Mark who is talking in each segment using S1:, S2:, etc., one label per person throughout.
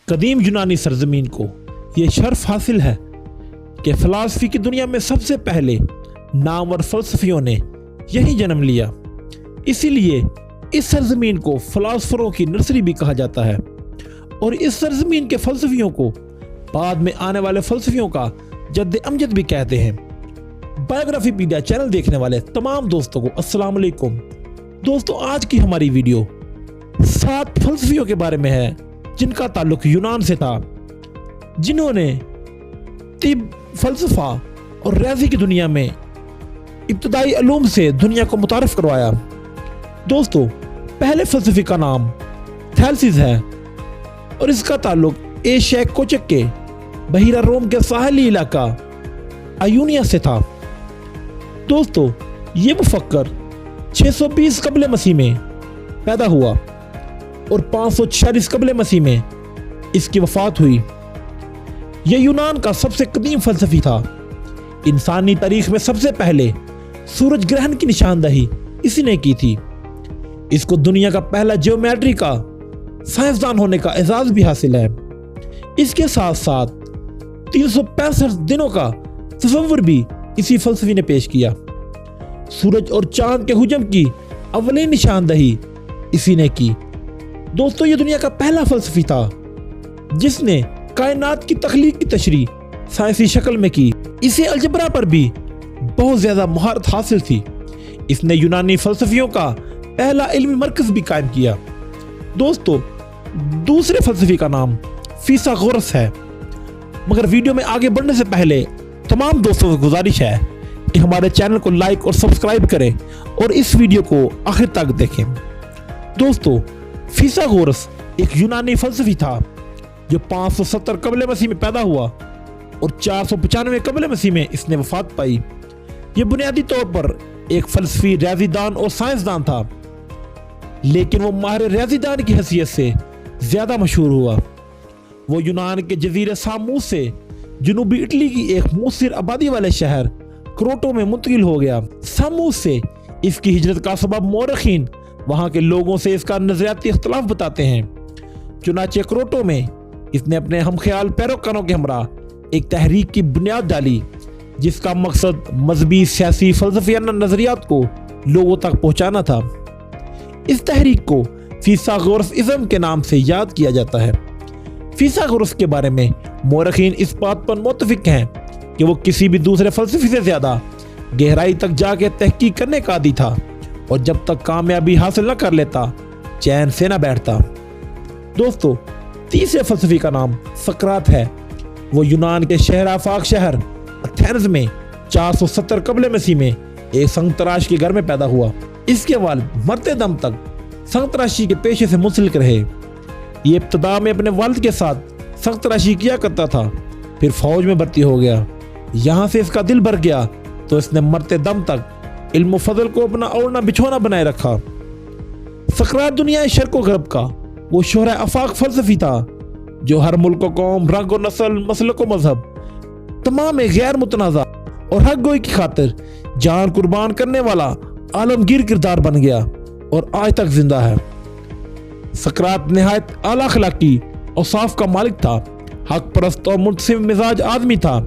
S1: कदीम यूनानी सरजमीन को ये शर्फ हासिल है कि फ़िलासफ़ी की दुनिया में सबसे पहले नामवर फ़लसफ़ियों ने यही जन्म लिया। इसीलिए इस सरजमीन को फ़िलासफ़रों की नर्सरी भी कहा जाता है और इस सरजमीन के फ़लसफ़ियों को बाद में आने वाले फ़लसफ़ियों का जद्द अमजद भी कहते हैं। बायोग्राफीपीडिया चैनल देखने वाले तमाम दोस्तों को अस्सलाम वालेकुम। दोस्तों, आज की हमारी वीडियो 7 फ़लसफ़ियों के बारे में है जिनका ताल्लुक यूनान से था, जिन्होंने तिब, फ़लसफ़ा और रियाज़ी की दुनिया में इब्तदाई उलूम से दुनिया को मुतारफ़ करवाया। दोस्तों, पहले फ़लसफ़ी का नाम थैलसीस है और इसका ताल्लुक एशिया कोचक के बहीरा रोम के साहली इलाका आयूनिया से था। दोस्तों, ये मुफक्कर 620 कबल मसीह में पैदा हुआ और 546 कबल मसीह में इसकी वफ़ात हुई। यह यूनान का सबसे कदीम फ़लसफ़ी था। इंसानी तारीख़ में सबसे पहले सूरज ग्रहण की निशानदही इसी ने की थी। इसको दुनिया का पहला जियोमेट्री का साइंसदान होने का एजाज़ भी हासिल है। इसके साथ साथ 365 दिनों का तसव्वुर भी इसी फ़लसफ़ी ने पेश किया। सूरज और चांद के हुजम की अव्वली निशानदही इसी ने की। दोस्तों, ये दुनिया का पहला फ़लसफ़ी था जिसने कायनात की तख्लीक की तशरीह साइंसी शक्ल में की। इसे अलजबरा पर भी बहुत ज़्यादा महारत हासिल थी। इसने यूनानी फ़लसफ़ियों का पहला इल्मी मरकज़ भी कायम किया। दोस्तों, दूसरे फ़लसफ़ी का नाम फिसागोरस है। मगर वीडियो में आगे बढ़ने से पहले तमाम दोस्तों से गुजारिश है कि हमारे चैनल को लाइक और सब्सक्राइब करें और इस वीडियो को आखिर तक देखें। दोस्तों, फिसागोरस एक यूनानी फ़लसफ़ी था जो 570 कबल मसीह में पैदा हुआ और 495 कबल मसीह में इसने वफ़ात पाई। ये बुनियादी तौर पर एक फ़लसफ़ी, रियाज़ीदान और साइंसदान था, लेकिन वो माहिर रियाज़ीदान की हैसियत से ज़्यादा मशहूर हुआ। वो यूनान के जज़ीरे सामूस से जनूबी इटली की एक मुस्सिर आबादी वाले शहर क्रोटो में मुंतकिल हो गया। सामूस से इसकी हिजरत का सबब मौरखीन वहाँ के लोगों से इसका नज़रियाती इख्तलाफ बताते हैं। चुनाचे क्रोटो में इसने अपने हमख्याल पैरोकारों के हमरा एक तहरीक की बुनियाद डाली जिसका मकसद मजहबी, सियासी, फ़लसफ़ियाना नज़रियात को लोगों तक पहुँचाना था। इस तहरीक को फिसागोरसिज़्म के नाम से याद किया जाता है। फिसागोरस के बारे में मौरखीन इस बात पर मुत्तफ़िक़ हैं कि वो किसी भी दूसरे फ़लसफ़ी से ज़्यादा गहराई तक जाके तहकीक करने का आदी था और जब तक कामयाबी हासिल न कर लेता चैन से न बैठता। दोस्तों, तीसरे फ़लसफ़ी का नाम सकरात है। वो यूनान के शहर आफाक शहर एथेंस में 470 कबल मसीह में एक संगतराश के घर में पैदा हुआ। इसके वालिद मरते दम तक संगतराशी के पेशे से मुंसलिक रहे। ये इब्तदा में अपने वालिद के साथ संगतराशी किया करता था, फिर फौज में भर्ती हो गया। यहाँ से इसका दिल भर गया तो इसने मरते दम तक इल्म फजल को अपना ओढ़ना बिछोना बनाए रखा। सकरात दुनिया शर्क व गरब का वो शोहरा आफाक फ़लसफ़ी था जो हर मुल्क व कौम, रंग व नस्ल, मसलक व मजहब तमाम गैर मुतनाज़ा और हक गोई की खातिर जान कुर्बान करने वाला आलमगीर किरदार बन गया और आज तक जिंदा है। सकरात नहायत आला अखलाकी और साफ का मालिक था। हक परस्त और मुतसिम मिजाज आदमी था।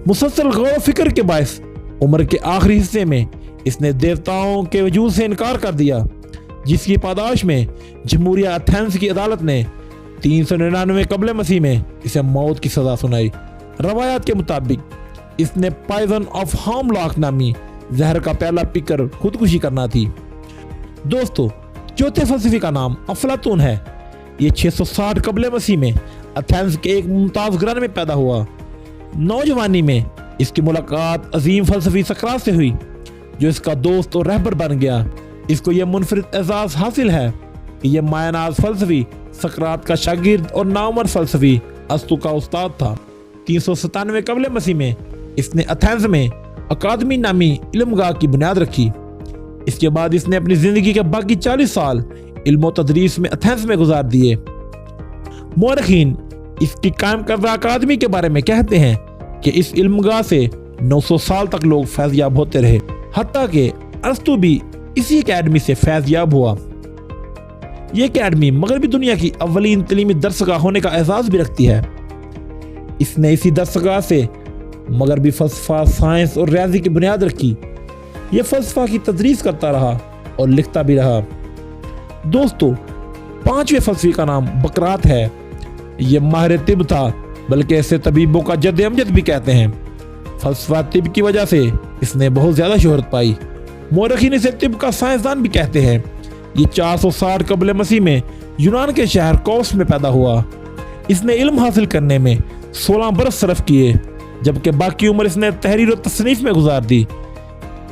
S1: मुसलसल गौर फिक्र के बायस उम्र के आखिरी हिस्से में इसने देवताओं के वजूद से इनकार कर दिया, जिसकी पादाश में जमहूरिया एथेंस की अदालत ने 399 कबल मसीह में इसे मौत की सज़ा सुनाई। रवायात के मुताबिक इसने पॉइजन ऑफ हामलॉक नामी जहर का प्याला पीकर खुदकुशी करना थी। दोस्तों, चौथे फ़लसफ़ी का नाम अफलातून है। ये 660 कबल मसीह में एथेंस के एक मुमताज़ घराने में पैदा हुआ। नौजवानी में इसकी मुलाकात अजीम फ़लसफ़ी सकरात से हुई जो इसका दोस्त और रहबर बन गया। इसको यह मुनफरिद एजाज़ हासिल है कि यह मायनाज़ फ़लसफ़ी सकरात का शागिर्द और नामवर फ़लसफ़ी अस्तु का उस्ताद था। 397 कबल मसीह में इसने एथेंस में अकादमी नामी इल्मगाह की बुनियाद रखी। इसके बाद इसने अपनी ज़िंदगी के बाकी 40 साल इल्म तदरीस में एथेंस में गुजार दिए। मौरखीन इसकी कायम करदा अकादमी के बारे में कहते हैं कि इस इल्मगाह से 900 साल तक लोग फैज़याब होते रहे, हत्ता कि अरस्तु भी इसी अकेडमी से फैज़याब हुआ। یہ اکیڈمی مغربی دنیا کی اولین تعلیمی درسگاہ ہونے کا اعزاز بھی رکھتی ہے۔ اس نے اسی درسگاہ سے مغربی فلسفہ، سائنس اور ریاضی کی بنیاد رکھی۔ یہ فلسفہ کی تدریس کرتا رہا اور لکھتا بھی رہا۔ دوستو، پانچویں فلسفی کا نام بقراط ہے۔ یہ ماہر طب تھا، بلکہ اسے طبیبوں کا جد امجد بھی کہتے ہیں۔ فلسفہ طب کی وجہ سے اس نے بہت زیادہ شہرت پائی۔ مورخین اسے طب کا سائنسدان بھی کہتے ہیں۔ یہ 460 قبل مسیح میں یونان کے شہر کوس میں پیدا ہوا۔ اس نے علم حاصل کرنے میں 16 برس صرف کیے، جبکہ باقی عمر اس نے تحریر و تصنیف میں گزار دی۔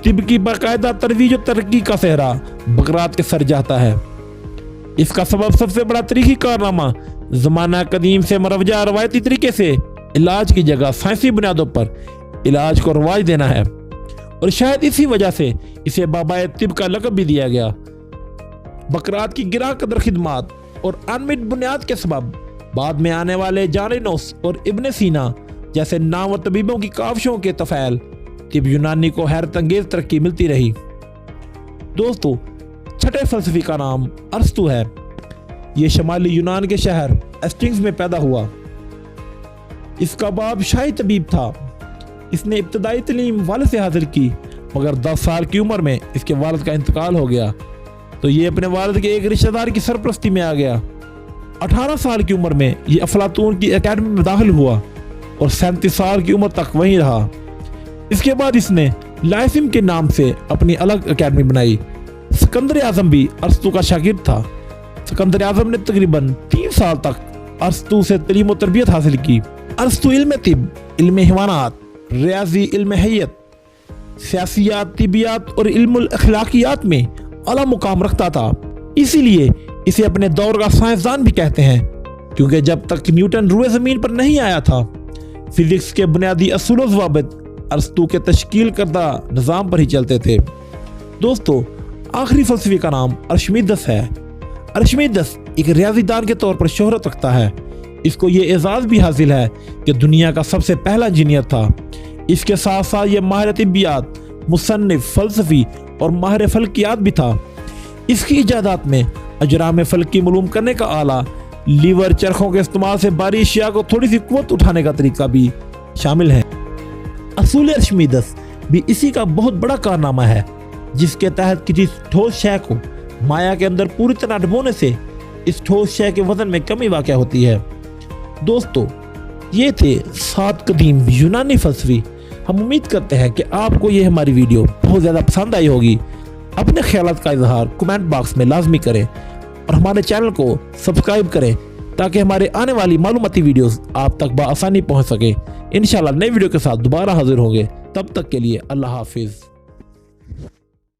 S1: طب کی باقاعدہ ترویج و ترقی کا صحرا بقراط کے سر جاتا ہے۔ اس کا سب سے بڑا تاریخی کارنامہ زمانہ قدیم سے مروجہ روایتی طریقے سے علاج کی جگہ سائنسی بنیادوں پر علاج کو رواج دینا ہے، اور شاید اسی وجہ سے اسے بابائے طب کا لقب بھی دیا گیا۔ بقراط کی گراں قدر خدمات اور انمٹ بنیاد کے سبب بعد میں آنے والے جالینوس اور ابن سینا جیسے نامور طبیبوں کی کاوشوں کے طفیل طب یونانی کو حیرت انگیز ترقی ملتی رہی۔ دوستو، چھٹے فلسفی کا نام ارسطو ہے۔ یہ شمالی یونان کے شہر ایسٹنگز میں پیدا ہوا۔ اس کا باپ شاہی طبیب تھا۔ اس نے ابتدائی تعلیم والد سے حاصل کی، مگر 10 سال کی عمر میں اس کے والد کا انتقال ہو گیا تو یہ اپنے والد کے ایک رشتہ دار کی سرپرستی میں آ گیا۔ 18 سال کی عمر میں یہ افلاطون کی اکیڈمی میں داخل ہوا اور 37 سال کی عمر تک وہیں رہا۔ اس کے بعد اس نے لائسم کے نام سے اپنی الگ اکیڈمی بنائی۔ سکندر اعظم بھی ارسطو کا شاگرد تھا۔ سکندر اعظم نے تقریباً 3 سال تک ارسطو سے تعلیم و تربیت حاصل کی۔ ارسطو علم طب، علم حیوانات، ریاضی، علم حیت، سیاسیات، طبیات اور علم الاخلاقیات میں اعلیٰ مقام رکھتا تھا۔ اسی لیے اسے اپنے دور کا سائنسدان بھی کہتے ہیں، کیونکہ جب تک نیوٹن روئے زمین پر نہیں آیا تھا، فزکس کے بنیادی اصول و ضوابط ارسطو کے تشکیل کردہ نظام پر ہی چلتے تھے۔ دوستو، آخری فلسفی کا نام ارشمیدس ہے۔ ارشمیدس ایک ریاضی دان کے طور پر شہرت رکھتا ہے۔ اس کو یہ اعزاز بھی حاصل ہے کہ دنیا کا سب سے پہلا انجینئر تھا۔ اس کے ساتھ ساتھ یہ ماہر طبیات، مصنف، فلسفی اور ماہر فلکیات بھی تھا۔ اس کی ایجادات میں اجرام فلکی معلوم کرنے کا آلہ، لیور، چرخوں کے استعمال سے بھاری اشیاء کو تھوڑی سی قوت اٹھانے کا طریقہ بھی شامل ہے۔ اصول ارشمیدس بھی اسی کا بہت بڑا کارنامہ ہے، جس کے تحت کسی ٹھوس شے کو مایا کے اندر پوری طرح ڈبونے سے اس ٹھوس شے کے وزن میں کمی واقع ہوتی ہے۔ دوستو، یہ تھے 7 قدیم یونانی فلسفی۔ ہم امید کرتے ہیں کہ آپ کو یہ ہماری ویڈیو بہت زیادہ پسند آئی ہوگی۔ اپنے خیالات کا اظہار کمنٹ باکس میں لازمی کریں اور ہمارے چینل کو سبسکرائب کریں تاکہ ہمارے آنے والی معلوماتی ویڈیوز آپ تک بآسانی پہنچ سکے۔ انشاءاللہ نئی ویڈیو کے ساتھ دوبارہ حاضر ہوں گے۔ تب تک کے لیے اللہ حافظ۔